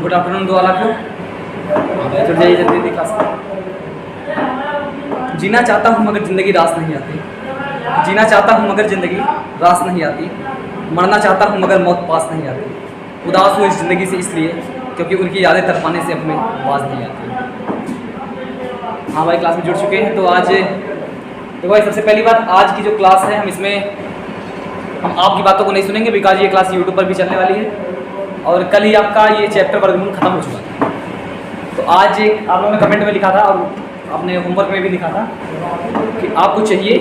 Good afternoon दो वाला को जुड़ जाइए जल्दी क्लास में। जीना चाहता हूँ मगर ज़िंदगी रास नहीं आती, जीना चाहता हूँ मगर ज़िंदगी रास नहीं आती, मरना चाहता हूँ मगर मौत पास नहीं आती, उदास हूँ इस ज़िंदगी से इसलिए क्योंकि उनकी यादें तड़पाने से अपने आवाज़ नहीं आती। हाँ भाई, क्लास में जुड़ चुके हैं। तो आज देखो भाई, सबसे पहली बात, आज की जो क्लास है हम आपकी बातों को नहीं सुनेंगे, बिकॉज ये क्लास यूट्यूब पर भी चलने वाली है और कल ही आपका ये चैप्टर वर्गमूल खत्म हो चुका था। तो आज एक आप लोगों ने कमेंट में लिखा था और आपने होमवर्क में भी लिखा था कि आपको चाहिए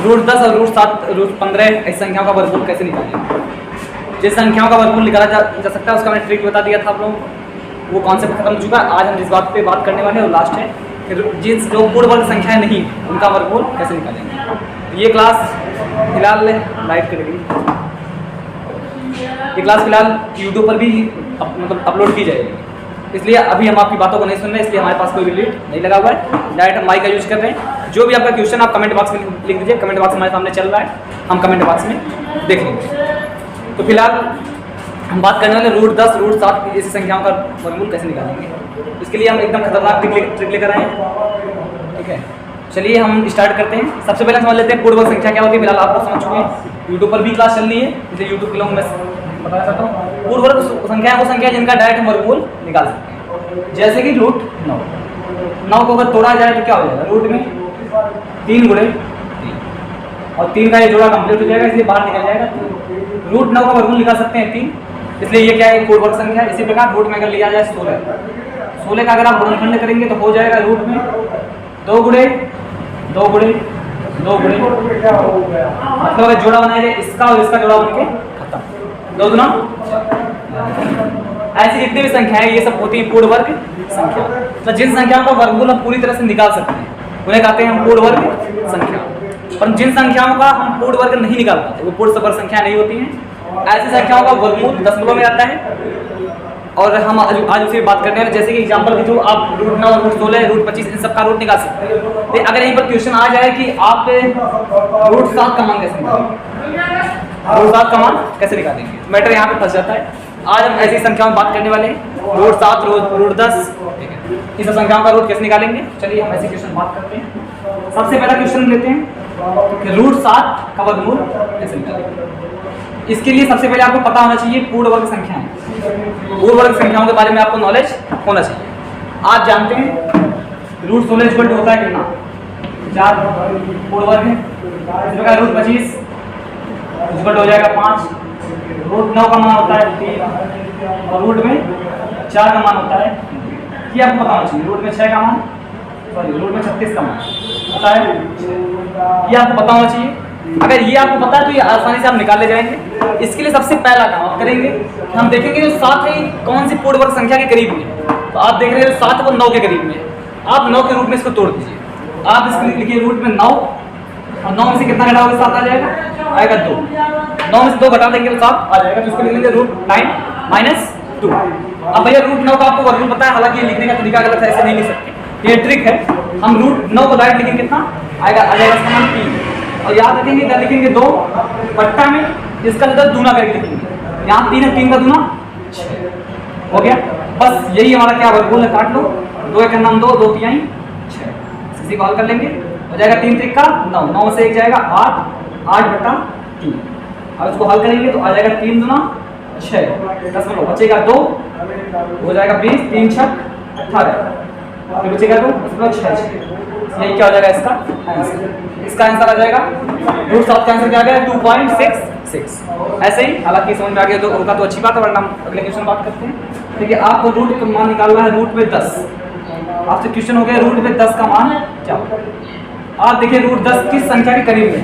√10 और √7 √15 ऐसी संख्याओं का वर्गमूल कैसे निकालें। जिस संख्याओं का वर्गमूल निकाला जा सकता है उसका मैंने ट्रिक बता दिया था आप लोगों को, वो कॉन्सेप्ट खत्म हो चुका है। आज हम जिस बात पे बात करने वाले हैं वो लास्ट है कि जिस जो पूर्ण वर्ग संख्याएं नहीं उनका वर्गमूल कैसे निकालेंगे। तो ये क्लास फिलहाल लाइट करेगी, ये क्लास फिलहाल यूट्यूब पर भी मतलब अपलोड की जाएगी, इसलिए अभी हम आपकी बातों को नहीं सुन रहे, इसलिए हमारे पास कोई भी लीड नहीं लगा हुआ है। डायरेक्ट हम माइक का यूज कर रहे हैं। जो भी आपका क्वेश्चन आप कमेंट बॉक्स में लिख दीजिए, कमेंट बॉक्स हमारे सामने चल रहा है, हम कमेंट बॉक्स में देख लेंगे। तो फिलहाल हम बात करने वाले √10 √7 ऐसी संख्याओं का वर्गमूल कैसे निकालेंगे। इसके लिए हम एकदम खतरनाक ट्रिक लेकर आए हैं, ठीक है। चलिए हम स्टार्ट करते हैं। सबसे पहले समझ लेते हैं पूर्ण वर्ग संख्या क्या होती है। फिलहाल आप लोग समझ चुके हैं, यूट्यूब पर भी क्लास चल रही है, इसलिए यूट्यूब के लोग मैं बताना चाहता हूँ। पूर्ण वर्ग संख्या वो संख्या जिनका डायरेक्ट हम वर्गमूल निकाल सकते हैं, जैसे कि √9 को अगर तोड़ा जाए तो क्या हो जाएगा, रूट में 3 गुणे 3 और 3 का ये जोड़ा कंप्लीट हो जाएगा, इसलिए बाहर निकल जाएगा। √9 का वर्गमूल निकाल सकते हैं 3, इसलिए ये क्या है, पूर्ण वर्ग संख्या है। इसी प्रकार रूट में अगर लिया जाए 16 का अगर आप गुणनखंड करेंगे तो हो जाएगा रूट में 2 गुणे 2 गुणे 2 गुणे, मतलब अगर जोड़ा बनाया जाए इसका और इसका जोड़ा बन के खत्म, 2 गुना। ऐसी जितनी भी संख्याएं ये सब होती है पूर्ण वर्ग संख्या। तो जिन संख्याओं का वर्गमूल हम पूरी तरह से निकाल सकते हैं उन्हें कहते हैं हम पूर्ण वर्ग संख्या। पर जिन संख्याओं का हम पूर्ण वर्ग नहीं निकाल पाते, वो पूर्ण वर्ग संख्या नहीं होती हैं। ऐसी संख्याओं का वर्गमूल दशमलव में आता है और हम आज उसे बात करने वाले, जैसे कि एग्जांपल के थ्रू आप √9 √16 √25 इन सब का रूट निकाल सकते हैं। तो अगर यहीं पर क्वेश्चन आ जाए कि आप √7 का मान कैसे निकालेंगे, √7 का मान कैसे निकालेंगे, मैटर यहाँ पे फंस जाता है। आज हम ऐसी संख्याओं में बात करने वाले हैं, √7 √10, ठीक है, इस संख्याओं का रूट कैसे निकालेंगे। चलिए हम ऐसे क्वेश्चन बात करते हैं। सबसे पहला क्वेश्चन लेते हैं कि √7 का वर्गमूल कैसे निकालेंगे। इसके लिए सबसे पहले आपको पता होना चाहिए पूर्ण वर्ग संख्याएं। पूर्ण वर्ग संख्याओं के बारे में आपको नॉलेज होना चाहिए। आप जानते हैं √16 इक्वल टू होता है कितना, 4 पूर्ण वर्ग है। इस प्रकार √25 इक्वल हो जाएगा 5, √9 का मान होता है 3 और रूट में 4 का मान होता है, ये आपको पता होना चाहिए। रूट में 6 का मान, सॉरी रूट में 36 का मान होता है, ये आपको पता होना चाहिए। अगर ये आपको पता है तो ये आसानी से आप निकाल ले जाएंगे। इसके लिए सबसे पहला काम आप करेंगे, हम देखेंगे जो 7 है कौन सी पूर्ण वर्ग संख्या के करीब में। तो आप देख रहे हैं 7 वो 9 के करीब में, आप 9 के रूट में इसको तोड़ दीजिए। आप इसको लिखिए रूट में 9 और 9 में से कितना घटाओगे, 7 आ जाएगा, आएगा 2। 9 में से 2 घटा देंगे तो 7 आ जाएगा, तो इसको लिख लेंगे √9 - 2। अब भैया √9 का आपको वर्गमूल पता है, हालांकि ये लिखने का तरीका गलत है, ऐसे नहीं लिख सकते, ये ट्रिक है। हम √9 को डायरेक्ट लिखेंगे कितना आएगा, आ जाएगा इसका मान 3 और याद रखेंगे इधर लिखेंगे 2 बट्टा में इसका इधर दूना करके लिखेंगे, यहाँ 3 है, 3 का दूना 6 हो गया। बस यही हमारा क्या वर्गमूल है, काट लो, 2 1 9 2 2 3 6, इसी को हल कर लेंगे, हो जाएगा 3 3 का 9, 9 से 1 जाएगा 8, 8 बटा 3। अब इसको हल करेंगे तो आ जाएगा 3 दूना 6, दशमलव बचेगा 2, हो जाएगा 20, 3 6 18, फिर बचेगा 2 दशमलव 6। यही क्या हो जाएगा इसका आंसर। इसका आंसर आ जाएगा √7 का आंसर क्या आ गया, 2.66। ऐसे ही हालांकि समझ में आ गया तो होगा तो अच्छी बात है, वरना हम अगले क्वेश्चन बात करते हैं। ठीक है, आपको रूट का मान निकालना है, रूट में 10। आपसे क्वेश्चन हो गया रूट में 10 का मान क्या होगा। आप देखिए √10 किस संख्या के करीब में,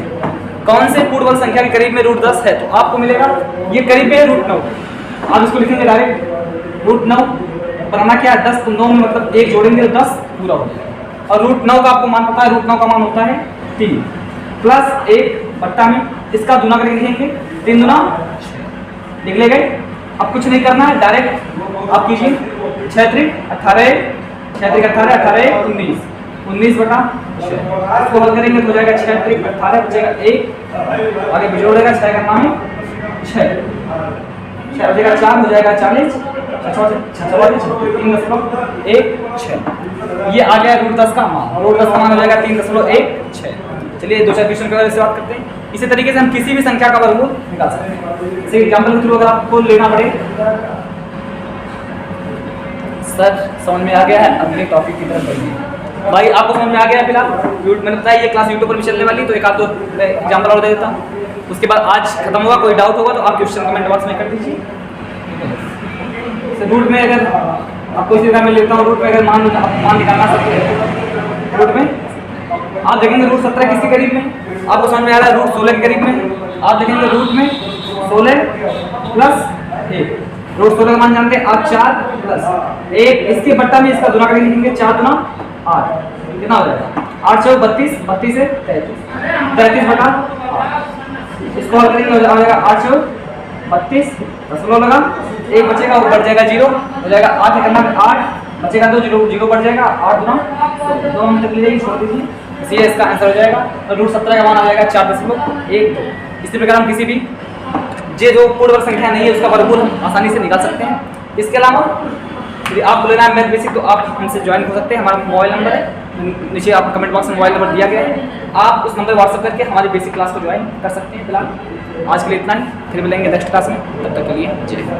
कौन से पूर्ण वर्ग संख्या के करीब में √10 है, तो आपको मिलेगा ये करीब में है √9। आप इसको लिखेंगे डायरेक्ट √9, बनाना क्या है 10, तो 9 में मतलब 1 जोड़ेंगे तो 10 पूरा हो जाएगा। और √9 का आपको मान पता है, √9 का मान होता है 3 प्लस 1 बट्टा में इसका दूना करके लिखेंगे, 3 दूना 6 लिख ले गए। अब कुछ नहीं करना है, डायरेक्ट आप कीजिए 6 3 18 6 3 18 18 19 19 बटा 6, इसको हल करेंगे तो हो जाएगा 6 3 18 बचेगा 1, आगे बिजोड़ेगा 6 का मान 6 बचेगा 4 हो जाएगा 40 3.16 ये आ गया रूट 10 का मान। रूट 10 का मान हो जाएगा 3.16। चलिए दो चार क्वेश्चन के बारे में बात करते हैं। इसी तरीके से हम किसी भी संख्या का वर्गमूल निकाल सकते हैं। जैसे एग्जाम्पल के थ्रू अगर आपको लेना पड़े, सर समझ में आ गया है, अगले टॉपिक की तरफ बढ़िए। भाई आपको समझ में आ गया फिलहाल? मैंने बताया ये क्लास यूट्यूब पर भी चलने वाली, तो एक आध दो एग्जाम्पल और दे देता हूँ। उसके बाद आज खत्म होगा। कोई डाउट होगा तो आप क्वेश्चन कमेंट बॉक्स में कर दीजिए। रूट में अगर आपको इसी तरह मैं लेता हूँ, रूट में अगर मान निकालना सकते हैं, रूट में आप देखेंगे रूट 17 किसके करीब में, आपको समझ में आ रहा है, रूट 16 के करीब में। आप देखेंगे रूट में 16 प्लस 1, रूट 16 का मान जानते हैं आप 4 प्लस 1, इसके बट्टा में इसका गुना करके लिखेंगे 4 गुना 8, कितना हो जाएगा 8 चौक 32, 32 से 33 बटा 8, इसको हल करेंगे हो जाएगा 8 चौक 32, 10 लगा, एक बचेगा वो बढ़ जाएगा 0 हो जाएगा 8 करना 8 बचेगा तो 0 बढ़ जाएगा 8 गुना 2 हम तक ले जाएंगे, छोड़ दीजिए। ये इसका आंसर हो जाएगा। तो रूट 17 का मान आ जाएगा 4.12। इसी प्रकार हम किसी भी जो पूर्ण वर्ग संख्या नहीं है उसका वर्गमूल हम आसानी से निकाल सकते हैं। इसके अलावा यदि आपको लेना है मैथ बेसिक तो आप हमसे ज्वाइन हो सकते हैं। हमारा मोबाइल नंबर है नीचे, आप कमेंट बॉक्स में मोबाइल नंबर दिया गया है, आप उस नंबर व्हाट्सएप करके हमारी बेसिक क्लास को ज्वाइन कर सकते हैं। फिलहाल आज के लिए इतना ही, फिर मिलेंगे नेक्स्ट क्लास में, तब तक के लिए जय हिंद।